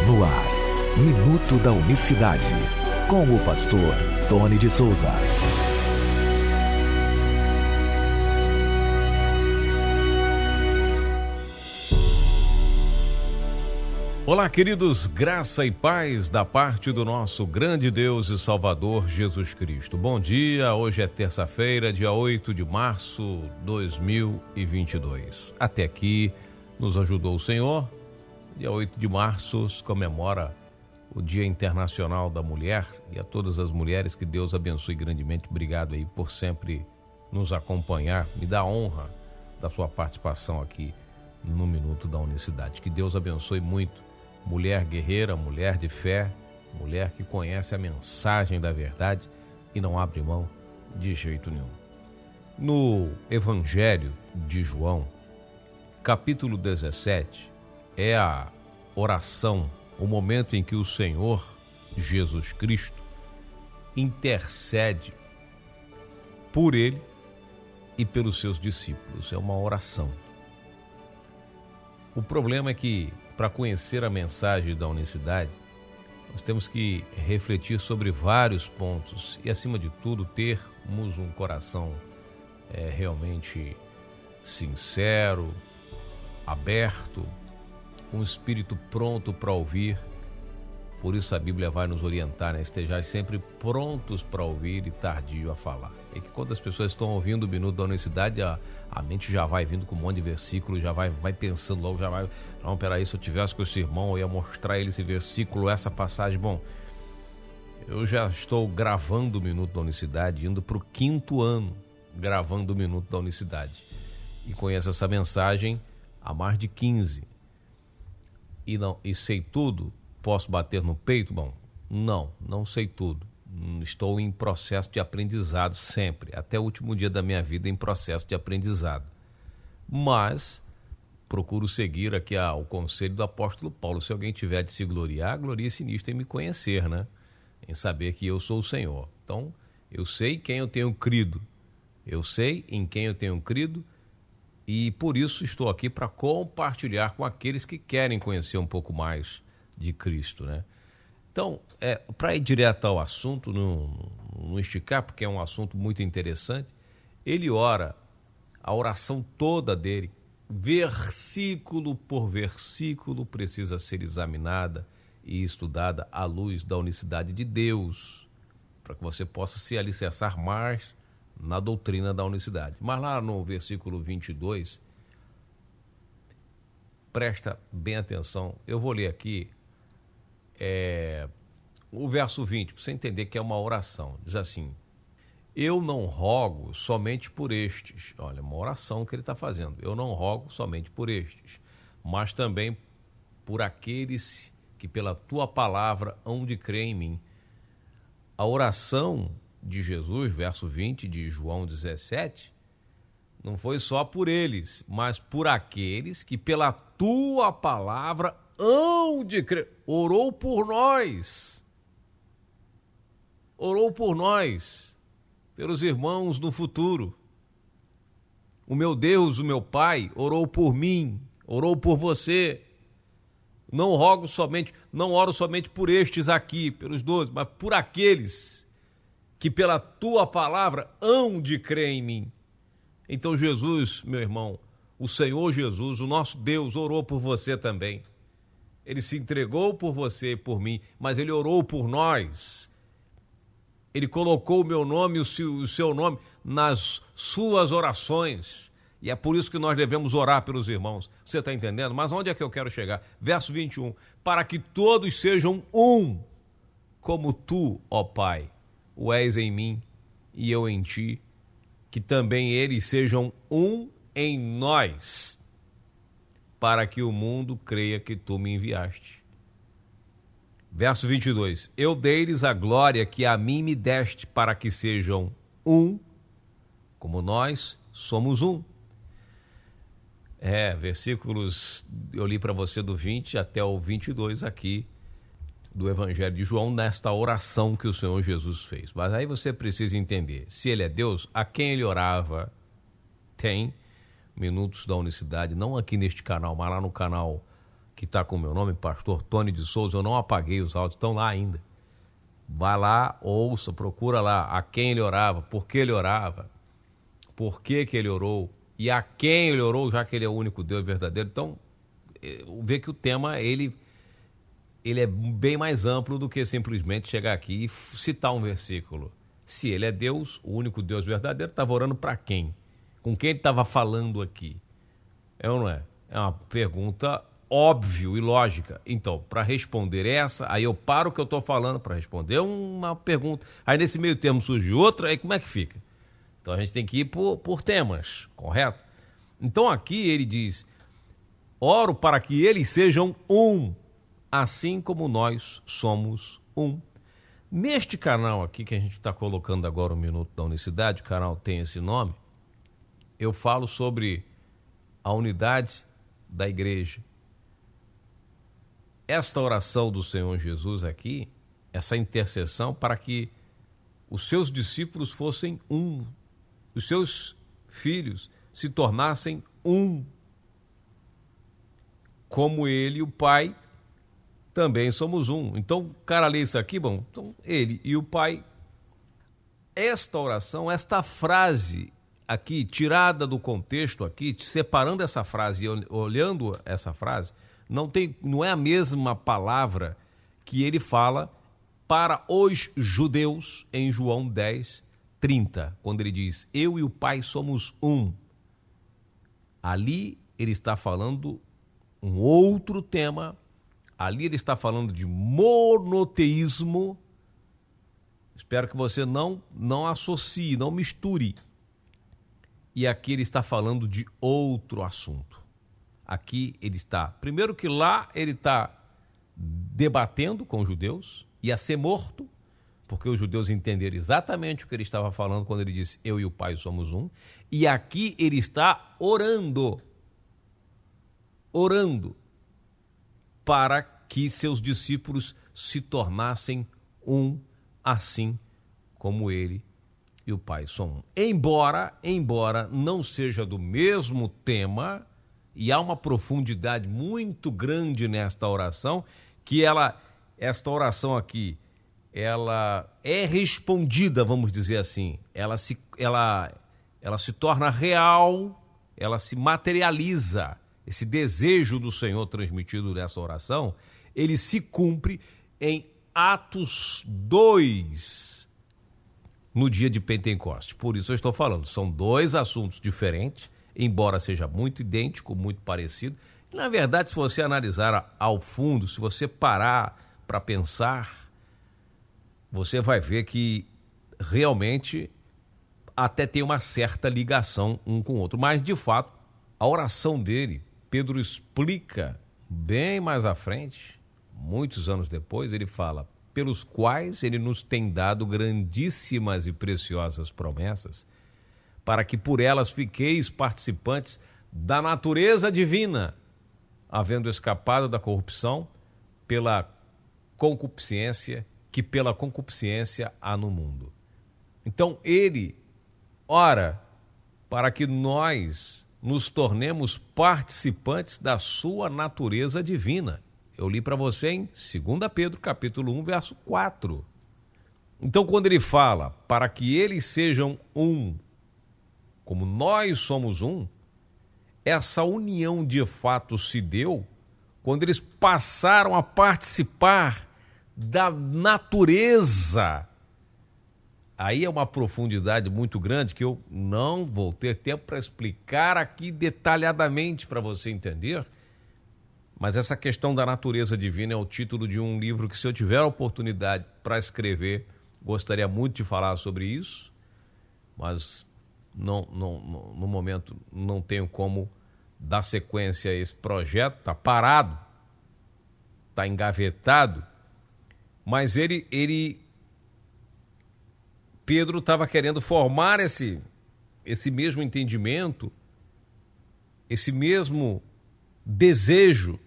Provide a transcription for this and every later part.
No ar, Minuto da Unicidade, com o pastor Tony de Souza. Olá, queridos, graça e paz da parte do nosso grande Deus e Salvador Jesus Cristo. Bom dia, hoje é terça-feira, dia 8 de março de 2022. Até aqui nos ajudou o Senhor. Dia 8 de março se comemora o Dia Internacional da Mulher, e a todas as mulheres que Deus abençoe grandemente. Obrigado aí por sempre nos acompanhar. Me dá a honra da sua participação aqui no Minuto da Unicidade. Que Deus abençoe muito. Mulher guerreira, mulher de fé, mulher que conhece a mensagem da verdade e não abre mão de jeito nenhum. No Evangelho de João, capítulo 17, é a oração, o momento em que o Senhor Jesus Cristo intercede por ele e pelos seus discípulos. É uma oração. O problema é que, para conhecer a mensagem da unicidade, nós temos que refletir sobre vários pontos e, acima de tudo, termos um coração realmente sincero, aberto, um espírito pronto para ouvir. Por isso a Bíblia vai nos orientar, né? Estejais sempre prontos para ouvir e tardio a falar. É que quando as pessoas estão ouvindo o Minuto da Unicidade, a mente já vai vindo com um monte de versículos, já vai pensando logo, não, peraí, se eu tivesse com esse irmão, eu ia mostrar ele esse versículo, essa passagem. Bom, eu já estou gravando o Minuto da Unicidade, indo para o 5º ano, gravando o Minuto da Unicidade. E conheço essa mensagem há mais de 15. E sei tudo? Posso bater no peito? Bom, não sei tudo. Estou em processo de aprendizado sempre, até o último dia da minha vida em processo de aprendizado. Mas procuro seguir aqui o conselho do apóstolo Paulo. Se alguém tiver de se gloriar, glorie-se nisto em me conhecer, né? Em saber que eu sou o Senhor. Então, eu sei quem eu tenho crido. Eu sei em quem eu tenho crido e por isso estou aqui para compartilhar com aqueles que querem conhecer um pouco mais de Cristo, né? Então, para ir direto ao assunto, não esticar, porque é um assunto muito interessante, ele ora, a oração toda dele, versículo por versículo, precisa ser examinada e estudada à luz da unicidade de Deus, para que você possa se alicerçar mais na doutrina da unicidade. Mas lá no versículo 22, presta bem atenção, eu vou ler aqui o verso 20, para você entender que é uma oração. Diz assim: eu não rogo somente por estes. Olha, uma oração que ele está fazendo. Eu não rogo somente por estes, mas também por aqueles que pela tua palavra hão de crer em mim. A oração de Jesus, verso 20 de João 17, não foi só por eles, mas por aqueles que pela tua palavra hão de crer. Orou por nós. Orou por nós, pelos irmãos no futuro. O meu Deus, o meu Pai, orou por mim, orou por você. Não oro somente por estes aqui, pelos 12, mas por aqueles que pela tua palavra hão de crer em mim. Então Jesus, meu irmão, o Senhor Jesus, o nosso Deus, orou por você também. Ele se entregou por você e por mim, mas ele orou por nós. Ele colocou o meu nome e o seu nome nas suas orações. E é por isso que nós devemos orar pelos irmãos. Você está entendendo? Mas onde é que eu quero chegar? Verso 21. Para que todos sejam um, como tu, ó Pai, o és em mim e eu em ti, que também eles sejam um em nós, para que o mundo creia que tu me enviaste. Verso 22. Eu dei-lhes a glória que a mim me deste, para que sejam um, como nós somos um. Versículos, eu li para você do 20 até o 22 aqui, do Evangelho de João, nesta oração que o Senhor Jesus fez. Mas aí você precisa entender, se ele é Deus, a quem ele orava, tem Minutos da Unicidade, não aqui neste canal, mas lá no canal que está com o meu nome, pastor Tony de Souza. Eu não apaguei os áudios, estão lá ainda. Vai lá, ouça, procura lá a quem ele orava, por que ele orava, por que ele orou e a quem ele orou, já que ele é o único Deus verdadeiro. Então, vê que o tema ele é bem mais amplo do que simplesmente chegar aqui e citar um versículo. Se ele é Deus, o único Deus verdadeiro, estava orando para quem? Com quem ele estava falando aqui? É ou não é? É uma pergunta óbvio e lógica. Então, para responder essa, aí eu paro o que eu estou falando para responder uma pergunta. Aí nesse meio termo surge outra, aí como é que fica? Então a gente tem que ir por temas, correto? Então aqui ele diz, oro para que eles sejam um, assim como nós somos um. Neste canal aqui que a gente está colocando agora o Minuto da Unicidade, o canal tem esse nome, eu falo sobre a unidade da igreja. Esta oração do Senhor Jesus aqui, essa intercessão para que os seus discípulos fossem um, os seus filhos se tornassem um, como ele e o Pai também somos um. Então, o cara lê isso aqui, bom, então ele e o Pai, esta oração, esta frase aqui, tirada do contexto aqui, separando essa frase e olhando essa frase, não é a mesma palavra que ele fala para os judeus em João 10:30, quando ele diz, eu e o Pai somos um. Ali ele está falando um outro tema, ali ele está falando de monoteísmo. Espero que você não associe, não misture. E aqui ele está falando de outro assunto. Aqui ele está, primeiro que lá ele está debatendo com os judeus, ia ser morto, porque os judeus entenderam exatamente o que ele estava falando quando ele disse, eu e o Pai somos um. E aqui ele está orando para que seus discípulos se tornassem um, assim como ele e o Pai são um. Embora não seja do mesmo tema, e há uma profundidade muito grande nesta oração, que esta oração aqui, ela é respondida, vamos dizer assim, ela se torna real, ela se materializa. Esse desejo do Senhor transmitido nessa oração, ele se cumpre em Atos 2, no dia de Pentecostes. Por isso eu estou falando, são dois assuntos diferentes, embora seja muito idêntico, muito parecido. E, na verdade, se você analisar ao fundo, se você parar para pensar, você vai ver que realmente até tem uma certa ligação um com o outro. Mas, de fato, a oração dele, Pedro explica bem mais à frente, muitos anos depois, ele fala, pelos quais ele nos tem dado grandíssimas e preciosas promessas, para que por elas fiqueis participantes da natureza divina, havendo escapado da corrupção pela concupiscência, que pela concupiscência há no mundo. Então ele ora para que nós nos tornemos participantes da sua natureza divina. Eu li para você em 2 Pedro, capítulo 1, verso 4. Então, quando ele fala para que eles sejam um, como nós somos um, essa união de fato se deu quando eles passaram a participar da natureza. Aí é uma profundidade muito grande que eu não vou ter tempo para explicar aqui detalhadamente para você entender, mas essa questão da natureza divina é o título de um livro que, se eu tiver a oportunidade para escrever, gostaria muito de falar sobre isso, mas no momento não tenho como dar sequência a esse projeto, está parado, está engavetado, mas Pedro estava querendo formar esse mesmo entendimento, esse mesmo desejo,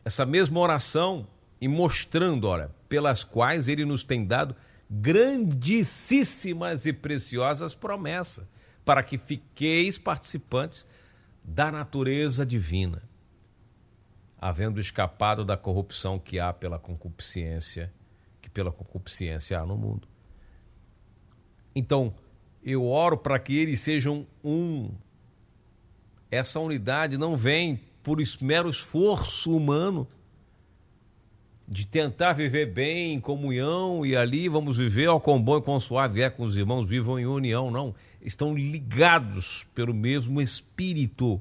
essa mesma oração, e mostrando, olha, pelas quais ele nos tem dado grandíssimas e preciosas promessas, para que fiqueis participantes da natureza divina. havendo escapado da corrupção que há pela concupiscência há no mundo. Então, eu oro para que eles sejam um. Essa unidade não vem por mero esforço humano de tentar viver bem em comunhão e ali vamos viver ao quão bom e quão suave é com os irmãos, vivam em união, não. Estão ligados pelo mesmo Espírito,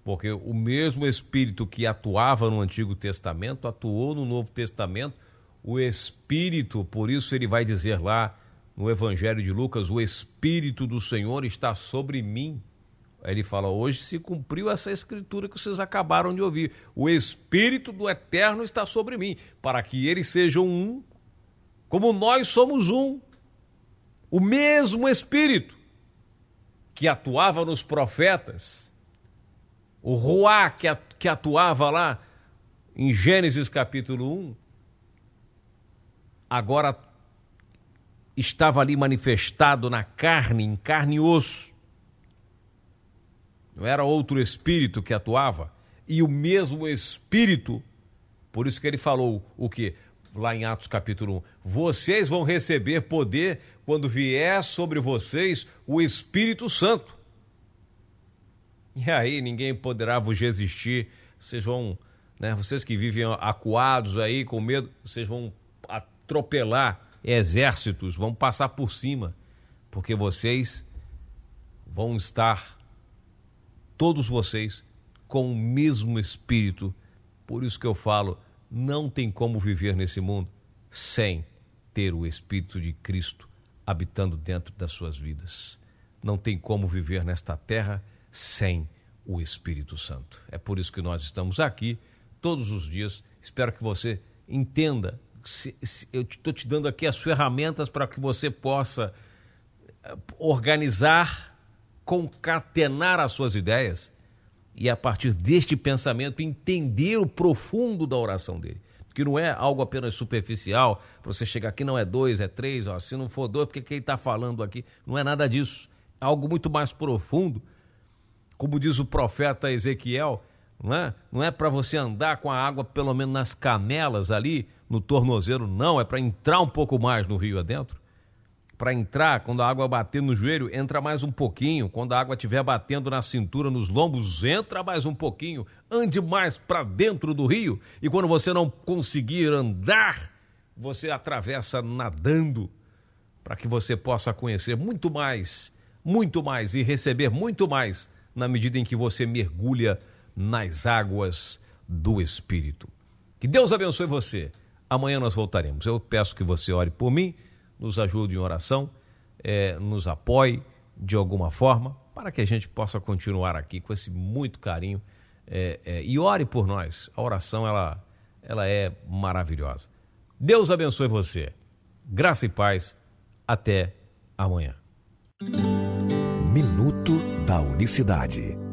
porque o mesmo Espírito que atuava no Antigo Testamento, atuou no Novo Testamento, o Espírito, por isso ele vai dizer lá no Evangelho de Lucas, o Espírito do Senhor está sobre mim. Aí ele fala, hoje se cumpriu essa escritura que vocês acabaram de ouvir. O Espírito do Eterno está sobre mim, para que eles sejam um, como nós somos um. O mesmo Espírito que atuava nos profetas, o Ruá que atuava lá em Gênesis capítulo 1, agora estava ali manifestado na carne, em carne e osso. Não era outro espírito que atuava. E o mesmo Espírito, por isso que ele falou o quê? Lá em Atos capítulo 1, vocês vão receber poder quando vier sobre vocês o Espírito Santo. E aí ninguém poderá vos resistir, vocês vão, vocês que vivem acuados aí com medo, vocês vão atropelar exércitos, vão passar por cima, porque vocês vão estar, todos vocês, com o mesmo Espírito. Por isso que eu falo, não tem como viver nesse mundo sem ter o Espírito de Cristo habitando dentro das suas vidas. Não tem como viver nesta terra sem o Espírito Santo. É por isso que nós estamos aqui todos os dias. Espero que você entenda. Eu estou te dando aqui as ferramentas para que você possa organizar, concatenar as suas ideias e, a partir deste pensamento, entender o profundo da oração dele. Que não é algo apenas superficial, para você chegar aqui, não é 2, é 3, se não for 2, porque que ele está falando aqui? Não é nada disso. É algo muito mais profundo. Como diz o profeta Ezequiel, não é para você andar com a água pelo menos nas canelas ali, no tornozelo, não, é para entrar um pouco mais no rio adentro. Para entrar, quando a água bater no joelho, entra mais um pouquinho. Quando a água estiver batendo na cintura, nos lombos, entra mais um pouquinho. Ande mais para dentro do rio. E quando você não conseguir andar, você atravessa nadando, para que você possa conhecer muito mais e receber muito mais na medida em que você mergulha nas águas do Espírito. Que Deus abençoe você. Amanhã nós voltaremos. Eu peço que você ore por mim, nos ajude em oração, nos apoie de alguma forma, para que a gente possa continuar aqui com esse muito carinho, e ore por nós. A oração, ela é maravilhosa. Deus abençoe você. Graça e paz. Até amanhã. Minuto da Unicidade.